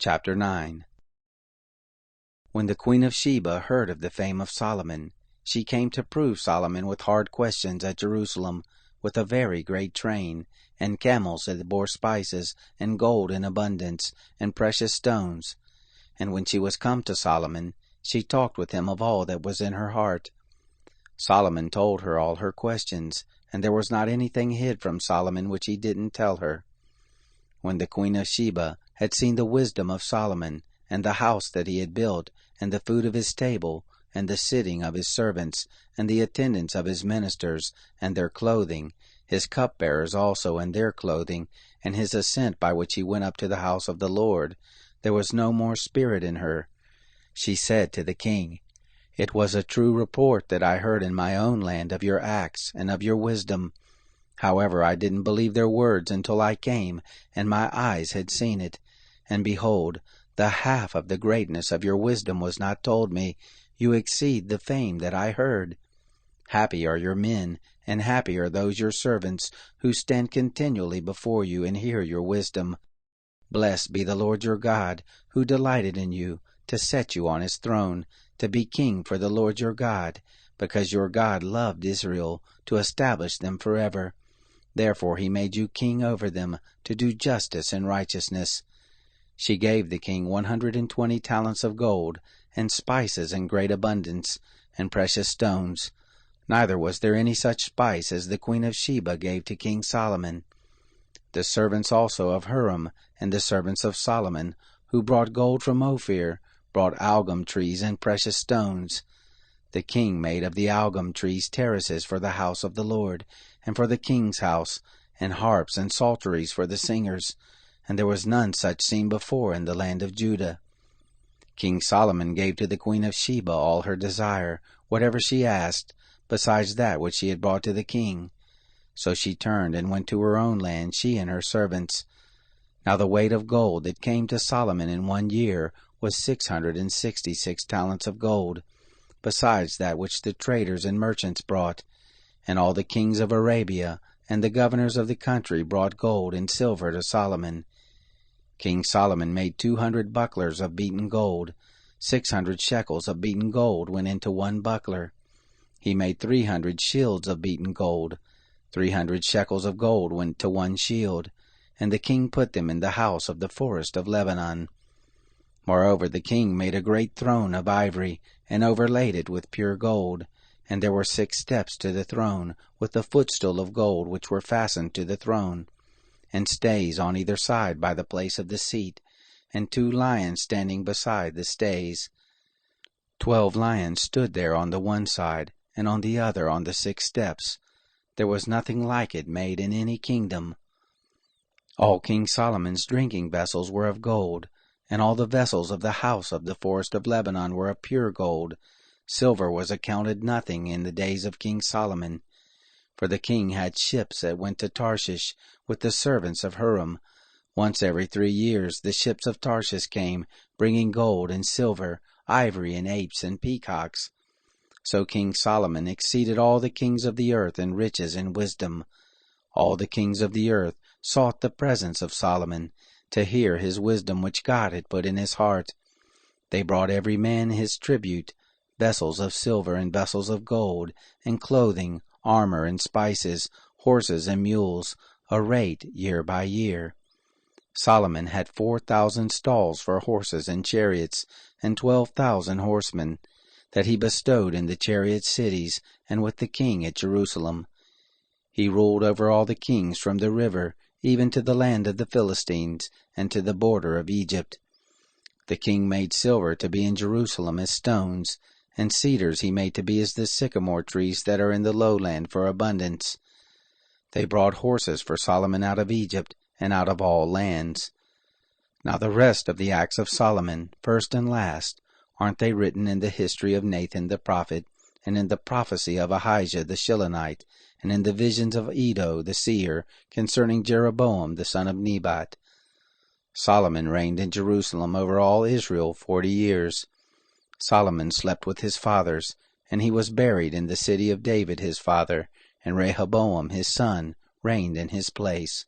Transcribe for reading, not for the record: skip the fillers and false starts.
Chapter 9. When the queen of Sheba heard of the fame of Solomon, she came to prove Solomon with hard questions at Jerusalem, with a very great train, and camels that bore spices, and gold in abundance, and precious stones. And when she was come to Solomon, she talked with him of all that was in her heart. Solomon told her all her questions, and there was not anything hid from Solomon which he didn't tell her. When the queen of Sheba had seen the wisdom of Solomon, and the house that he had built, and the food of his table, and the sitting of his servants, and the attendance of his ministers, and their clothing, his cupbearers also and their clothing, and his ascent by which he went up to the house of the Lord, there was no more spirit in her. She said to the king, "It was a true report that I heard in my own land of your acts and of your wisdom. However, I didn't believe their words until I came, and my eyes had seen it. And behold, the half of the greatness of your wisdom was not told me. You exceed the fame that I heard. Happy are your men, and happy are those your servants, who stand continually before you and hear your wisdom. Blessed be the Lord your God, who delighted in you, to set you on his throne, to be king for the Lord your God, because your God loved Israel, to establish them forever. Therefore he made you king over them, to do justice and righteousness." She gave the king 120 talents of gold, and spices in great abundance, and precious stones. Neither was there any such spice as the queen of Sheba gave to King Solomon. The servants also of Huram, and the servants of Solomon, who brought gold from Ophir, brought algum trees and precious stones. The king made of the algum trees terraces for the house of the Lord, and for the king's house, and harps and psalteries for the singers, and there was none such seen before in the land of Judah. King Solomon gave to the queen of Sheba all her desire, whatever she asked, besides that which she had brought to the king. So she turned and went to her own land, she and her servants. Now the weight of gold that came to Solomon in 1 year was 666 talents of gold, besides that which the traders and merchants brought. And all the kings of Arabia and the governors of the country brought gold and silver to Solomon. King Solomon made 200 bucklers of beaten gold. 600 shekels of beaten gold went into one buckler. He made 300 shields of beaten gold. 300 shekels of gold went to one shield, and the king put them in the house of the forest of Lebanon. Moreover, the king made a great throne of ivory, and overlaid it with pure gold. And there were 6 steps to the throne, with a footstool of gold which were fastened to the throne, and stays on either side by the place of the seat, and 2 lions standing beside the stays. 12 lions stood there on the one side, and on the other on the 6 steps. There was nothing like it made in any kingdom. All King Solomon's drinking vessels were of gold, and all the vessels of the house of the forest of Lebanon were of pure gold. Silver was accounted nothing in the days of King Solomon. For the king had ships that went to Tarshish with the servants of Huram. Once every 3 years the ships of Tarshish came, bringing gold and silver, ivory and apes and peacocks. So King Solomon exceeded all the kings of the earth in riches and wisdom. All the kings of the earth sought the presence of Solomon, to hear his wisdom which God had put in his heart. They brought every man his tribute, vessels of silver and vessels of gold, and clothing, armor and spices, horses and mules, a rate year by year. Solomon had 4,000 stalls for horses and chariots, and 12,000 horsemen, that he bestowed in the chariot cities, and with the king at Jerusalem. He ruled over all the kings from the river, even to the land of the Philistines, and to the border of Egypt. The king made silver to be in Jerusalem as stones, and cedars he made to be as the sycamore trees that are in the lowland for abundance. They brought horses for Solomon out of Egypt, and out of all lands. Now the rest of the acts of Solomon, first and last, aren't they written in the history of Nathan the prophet, and in the prophecy of Ahijah the Shilonite, and in the visions of Iddo the seer, concerning Jeroboam the son of Nebat? Solomon reigned in Jerusalem over all Israel 40 years. Solomon slept with his fathers, and he was buried in the city of David his father, and Rehoboam his son reigned in his place.